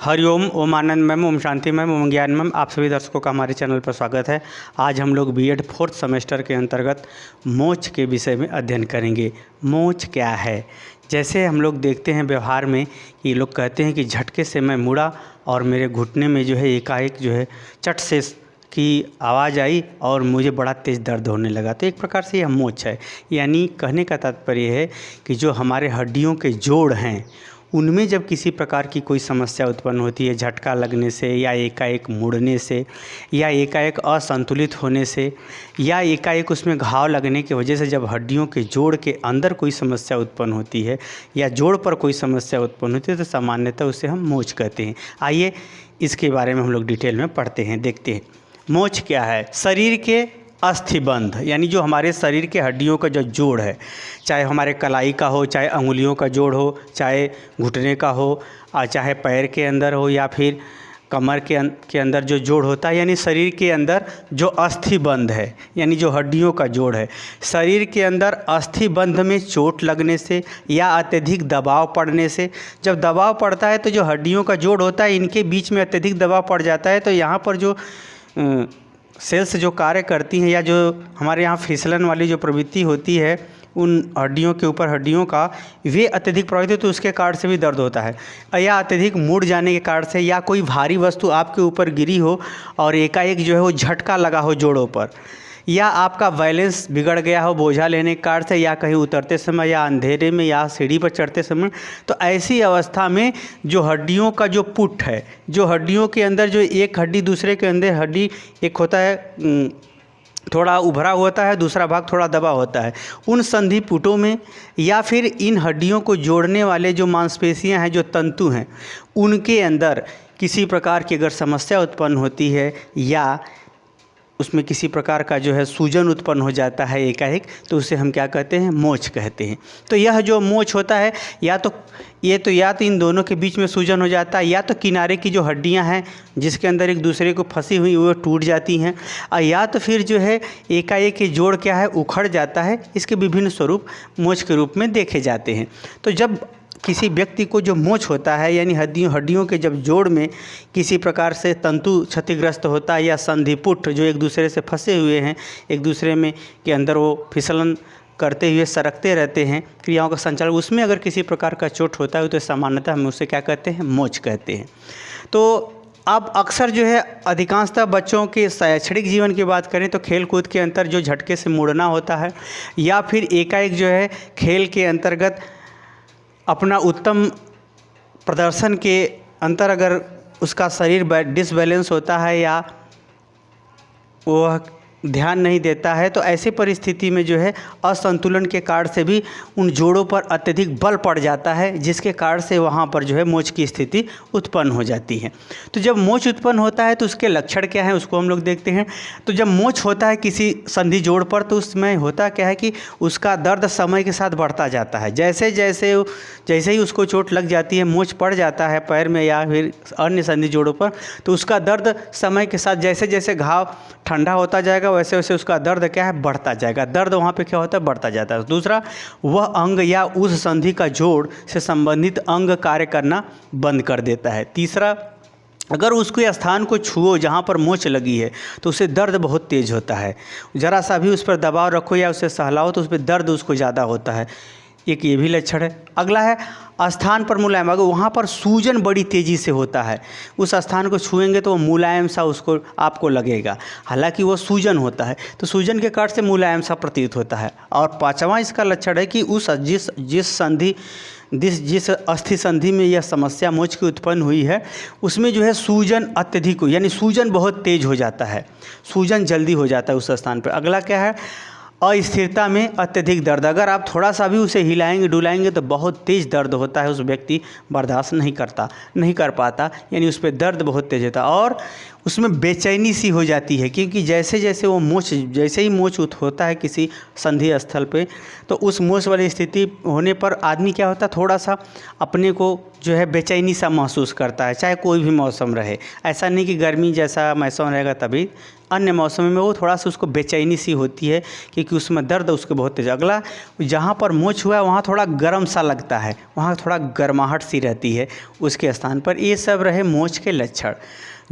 हरिओम, ओम आनंद ma'am, Om Shanti ma'am, ओम ज्ञान ma'am. आप सभी दर्शकों का हमारे चैनल पर स्वागत है। आज हम लोग बीएड 4th सेमेस्टर के अंतर्गत मोच के विषय में अध्ययन करेंगे। मोच क्या है? जैसे हम लोग देखते हैं व्यवहार में कि लोग कहते हैं कि झटके से मैं मुड़ा और मेरे घुटने में जो है एकाएक जो है चट से की आवाज़ आई और मुझे बड़ा तेज़ दर्द होने लगा। तो एक प्रकार से यह मोच है। यानी कहने का तात्पर्य है कि जो हमारे हड्डियों के जोड़ हैं उनमें जब किसी प्रकार की कोई समस्या उत्पन्न होती है, झटका लगने से या एकाएक मुड़ने से या एकाएक असंतुलित होने से या एकाएक उसमें घाव लगने की वजह से, जब हड्डियों के जोड़ के अंदर कोई समस्या उत्पन्न होती है या जोड़ पर कोई समस्या उत्पन्न होती है तो सामान्यतः उसे हम मोच कहते हैं। आइए इसके बारे में हम लोग डिटेल में पढ़ते हैं, देखते हैं। मोच क्या है? शरीर के अस्थिबंध, यानी जो हमारे शरीर के हड्डियों का जो जोड़ है, चाहे हमारे कलाई का हो, चाहे अंगुलियों का जोड़ हो, चाहे घुटने का हो, चाहे पैर के अंदर हो या फिर कमर के अंदर जो जोड़ होता है, यानी शरीर के अंदर जो अस्थिबंध है, यानी जो हड्डियों का जोड़ है, शरीर के अंदर अस्थिबंध में चोट लगने से या अत्यधिक दबाव पड़ने से, जब दबाव पड़ता है तो जो हड्डियों का जोड़ होता है इनके बीच में अत्यधिक दबाव पड़ जाता है, तो यहाँ पर जो सेल्स जो कार्य करती हैं या जो हमारे यहाँ फिसलन वाली जो प्रवृत्ति होती है उन हड्डियों के ऊपर, हड्डियों का, वे अत्यधिक प्रभावित हो तो उसके कारण से भी दर्द होता है। या अत्यधिक मुड़ जाने के कारण से, या कोई भारी वस्तु आपके ऊपर गिरी हो और एकाएक जो है वो झटका लगा हो जोड़ों पर, या आपका बैलेंस बिगड़ गया हो बोझा लेने के कारण से, या कहीं उतरते समय या अंधेरे में या सीढ़ी पर चढ़ते समय, तो ऐसी अवस्था में जो हड्डियों का जो पुट है, जो हड्डियों के अंदर जो एक हड्डी दूसरे के अंदर हड्डी एक होता है, थोड़ा उभरा होता है, दूसरा भाग थोड़ा दबा होता है, उन संधि पुटों में या फिर इन हड्डियों को जोड़ने वाले जो मांसपेशियां हैं, जो तंतु हैं, उनके अंदर किसी प्रकार की अगर समस्या उत्पन्न होती है या उसमें किसी प्रकार का जो है सूजन उत्पन्न हो जाता है एकाएक, तो उसे हम क्या कहते हैं? मोच कहते हैं। तो यह जो मोच होता है, या तो इन दोनों के बीच में सूजन हो जाता है, या तो किनारे की जो हड्डियां हैं जिसके अंदर एक दूसरे को फंसी हुई वो टूट जाती हैं, या तो फिर जो है एकाएक के जोड़ क्या है उखड़ जाता है। इसके विभिन्न स्वरूप मोच के रूप में देखे जाते हैं। तो जब किसी व्यक्ति को जो मोच होता है, यानी हड्डियों के जब जोड़ में किसी प्रकार से तंतु क्षतिग्रस्त होता है या संधिपुट जो एक दूसरे से फंसे हुए हैं, एक दूसरे में के अंदर वो फिसलन करते हुए सरकते रहते हैं, क्रियाओं का संचालन, उसमें अगर किसी प्रकार का चोट होता है तो सामान्यतः हम उसे क्या कहते हैं? मोच कहते हैं। तो अब अक्सर जो है अधिकांशतः बच्चों के शैक्षणिक जीवन की बात करें तो खेल कूद के अंतर जो झटके से मुड़ना होता है, या फिर एकाएक जो है खेल के अंतर्गत अपना उत्तम प्रदर्शन के अंतर अगर उसका शरीर डिसबैलेंस होता है या वह ध्यान नहीं देता है, तो ऐसी परिस्थिति में जो है असंतुलन के कारण से भी उन जोड़ों पर अत्यधिक बल पड़ जाता है, जिसके कारण से वहाँ पर जो है मोच की स्थिति उत्पन्न हो जाती है। तो जब मोच उत्पन्न होता है तो उसके लक्षण क्या हैं उसको हम लोग देखते हैं। तो जब मोच होता है किसी संधि जोड़ पर तो उसमें होता क्या है कि उसका दर्द समय के साथ बढ़ता जाता है। जैसे ही उसको चोट लग जाती है, मोच पड़ जाता है पैर में या फिर अन्य संधि जोड़ों पर, तो उसका दर्द समय के साथ जैसे जैसे घाव ठंडा होता जाएगा वैसे वैसे उसका दर्द क्या है? बढ़ता जाएगा। दर्द वहाँ पे क्या होता है? बढ़ता जाता है। दूसरा, वह अंग या उस संधि का जोड़ से संबंधित अंग कार्य करना बंद कर देता है। तीसरा, अगर उसके स्थान को छुओ जहाँ पर मोच लगी है तो उसे दर्द बहुत तेज़ होता है। ज़रा सा भी उस पर दबाव रखो या उसे सहलाओ तो उस पर दर्द उसको ज़्यादा होता है। एक ये भी लक्षण है। अगला है स्थान पर मुलायम, अगर वहाँ पर सूजन बड़ी तेज़ी से होता है, उस स्थान को छुएंगे तो वो मुलायम सा उसको आपको लगेगा, हालांकि वो सूजन होता है, तो सूजन के कारण से मुलायम सा प्रतीत होता है। और पांचवा इसका लक्षण है कि उस जिस अस्थि संधि में यह समस्या मोच की उत्पन्न हुई है उसमें जो है सूजन अत्यधिक हो, यानी सूजन बहुत तेज हो जाता है, सूजन जल्दी हो जाता है उस स्थान पर। अगला क्या है? अस्थिरता में अत्यधिक दर्द, अगर आप थोड़ा सा भी उसे हिलाएंगे डुलाएंगे तो बहुत तेज़ दर्द होता है, उस व्यक्ति बर्दाश्त नहीं कर पाता, यानी उस पर दर्द बहुत तेज होता है। और उसमें बेचैनी सी हो जाती है, क्योंकि जैसे ही मोच होता है किसी संधि स्थल पे, तो उस मोच वाली स्थिति होने पर आदमी क्या होता है, थोड़ा सा अपने को जो है बेचैनी सा महसूस करता है, चाहे कोई भी मौसम रहे। ऐसा नहीं कि गर्मी जैसा मौसम रहेगा तभी अन्य मौसम में वो थोड़ा सा उसको बेचैनी सी होती है क्योंकि उसमें दर्द उसके बहुत तेज। अगला, जहाँ पर मोच हुआ है वहाँ थोड़ा गर्म सा लगता है, वहाँ थोड़ा गर्माहट सी रहती है उसके स्थान पर। ये सब रहे मोच के लक्षण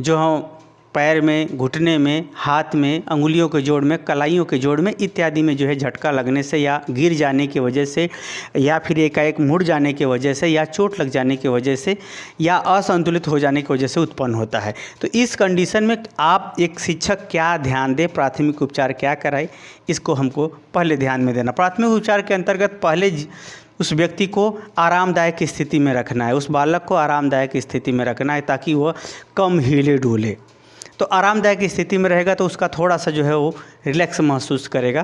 जो हम पैर में, घुटने में, हाथ में, अंगुलियों के जोड़ में, कलाइयों के जोड़ में इत्यादि में जो है झटका लगने से या गिर जाने की वजह से या फिर एकाएक मुड़ जाने की वजह से या चोट लग जाने की वजह से या असंतुलित हो जाने की वजह से उत्पन्न होता है। तो इस कंडीशन में आप एक शिक्षक क्या ध्यान दे, प्राथमिक उपचार क्या कराए, इसको हमको पहले ध्यान में देना। प्राथमिक उपचार के अंतर्गत पहले उस व्यक्ति को आरामदायक स्थिति में रखना है, उस बालक को आरामदायक स्थिति में रखना है ताकि वह कम हिले डुले। तो आरामदायक स्थिति में रहेगा तो उसका थोड़ा सा जो है वो रिलैक्स महसूस करेगा,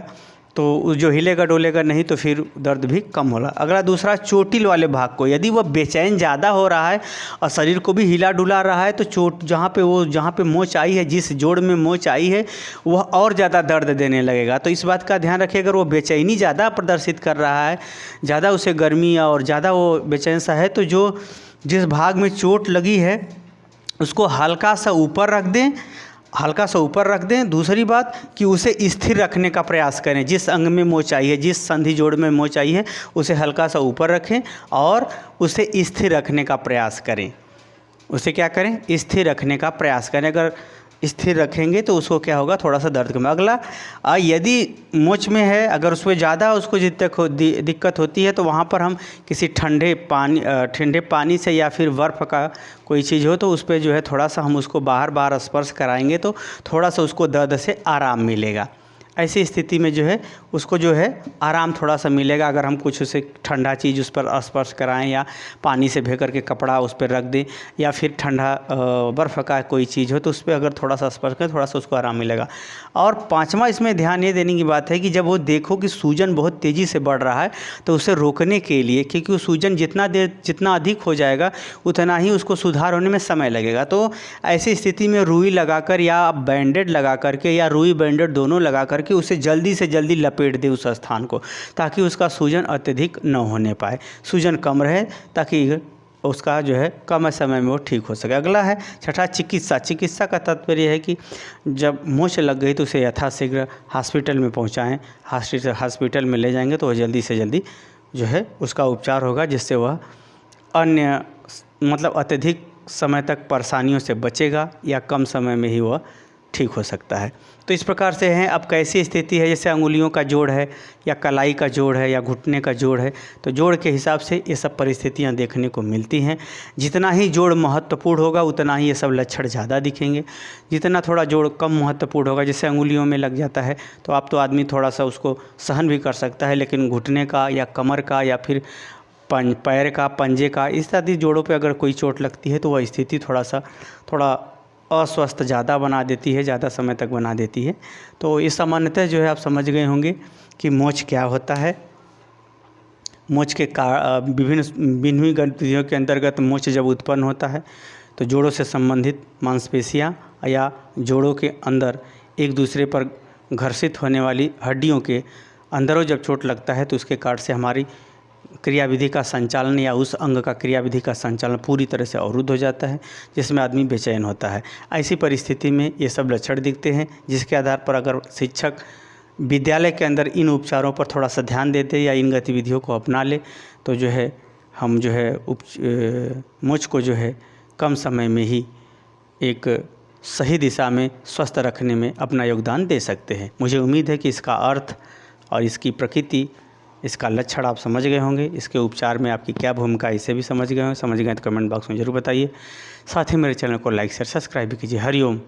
तो जो हिलेगा डोलेगा नहीं तो फिर दर्द भी कम होगा। अगला, दूसरा, चोटिल वाले भाग को यदि वह बेचैन ज़्यादा हो रहा है और शरीर को भी हिला डुला रहा है तो चोट जहाँ पे मोच आई है, जिस जोड़ में मोच आई है वह और ज़्यादा दर्द देने लगेगा। तो इस बात का ध्यान रखिए, अगर वो बेचैनी ज़्यादा प्रदर्शित कर रहा है, ज़्यादा उसे गर्मी और ज़्यादा वो बेचैन सा है, तो जिस भाग में चोट लगी है उसको हल्का सा ऊपर रख दें, हल्का सा ऊपर रख दें। दूसरी बात कि उसे स्थिर रखने का प्रयास करें, जिस अंग में मोच आई है, जिस संधि जोड़ में मोच आई है उसे हल्का सा ऊपर रखें और उसे स्थिर रखने का प्रयास करें। उसे क्या करें? स्थिर रखने का प्रयास करें। अगर स्थिर रखेंगे तो उसको क्या होगा, थोड़ा सा दर्द कम। अगला, यदि मोच में है, अगर उसमें ज़्यादा उसको दिक्कत होती है तो वहाँ पर हम किसी ठंडे पानी से या फिर बर्फ़ का कोई चीज़ हो तो उस पर जो है थोड़ा सा हम उसको बार बार स्पर्श कराएंगे तो थोड़ा सा उसको दर्द से आराम मिलेगा। ऐसी स्थिति में जो है उसको जो है आराम थोड़ा सा मिलेगा। अगर हम कुछ उसे ठंडा चीज़ उस पर स्पर्श कराएं या पानी से भे करके कपड़ा उस पर रख दें या फिर ठंडा बर्फ़ का कोई चीज़ हो तो उस पर अगर थोड़ा सा स्पर्श करें, थोड़ा सा उसको आराम मिलेगा। और पांचवा, इसमें ध्यान ये देने की बात है कि जब वो देखो कि सूजन बहुत तेज़ी से बढ़ रहा है तो उसे रोकने के लिए, क्योंकि वो सूजन जितना अधिक हो जाएगा उतना ही उसको सुधार होने में समय लगेगा, तो ऐसी स्थिति में रुई लगाकर या बैंडेड लगा करके या रुई बैंडेड दोनों लगा करके उसे जल्दी से जल्दी लपेट दे उस स्थान को, ताकि उसका सूजन अत्यधिक न होने पाए, सूजन कम रहे ताकि उसका जो है कम समय में वो ठीक हो सके। अगला है छठा, चिकित्सा। चिकित्सा का तात्पर्य है कि जब मोच लग गई तो उसे यथाशीघ्र हॉस्पिटल में पहुंचाएं। हॉस्पिटल में ले जाएंगे तो वह जल्दी से जल्दी जो है उसका उपचार होगा, जिससे वह अन्य मतलब अत्यधिक समय तक परेशानियों से बचेगा या कम समय में ही वह ठीक हो सकता है। तो इस प्रकार से है। अब कैसी स्थिति है, जैसे अंगुलियों का जोड़ है या कलाई का जोड़ है या घुटने का जोड़ है, तो जोड़ के हिसाब से ये सब परिस्थितियां देखने को मिलती हैं। जितना ही जोड़ महत्वपूर्ण होगा उतना ही ये सब लक्षण ज़्यादा दिखेंगे। जितना थोड़ा जोड़ कम महत्वपूर्ण होगा, जैसे अंगुलियों में लग जाता है तो आप तो आदमी थोड़ा सा उसको सहन भी कर सकता है, लेकिन घुटने का या कमर का या फिर पैर का, पंजे का, इस आदि जोड़ों पे अगर कोई चोट लगती है तो वह स्थिति थोड़ा अस्वस्थ ज़्यादा बना देती है, ज़्यादा समय तक बना देती है। तो ये सामान्यतः जो है आप समझ गए होंगे कि मोच क्या होता है। मोच के विभिन्न गतिविधियों के अंतर्गत मोच जब उत्पन्न होता है तो जोड़ों से संबंधित मांसपेशियां या जोड़ों के अंदर एक दूसरे पर घर्षित होने वाली हड्डियों के अंदरों जब चोट लगता है तो उसके कारण से हमारी क्रियाविधि का संचालन या उस अंग का क्रियाविधि का संचालन पूरी तरह से अवरुद्ध हो जाता है, जिसमें आदमी बेचैन होता है। ऐसी परिस्थिति में ये सब लक्षण दिखते हैं, जिसके आधार पर अगर शिक्षक विद्यालय के अंदर इन उपचारों पर थोड़ा सा ध्यान देते या इन गतिविधियों को अपना ले तो जो है हम जो है मोच को जो है कम समय में ही एक सही दिशा में स्वस्थ रखने में अपना योगदान दे सकते हैं। मुझे उम्मीद है कि इसका अर्थ और इसकी प्रकृति, इसका लक्षण आप समझ गए होंगे। इसके उपचार में आपकी क्या भूमिका, इसे भी समझ गए तो कमेंट बॉक्स में ज़रूर बताइए। साथ ही मेरे चैनल को लाइक शेयर सब्सक्राइब भी कीजिए। हरिओम।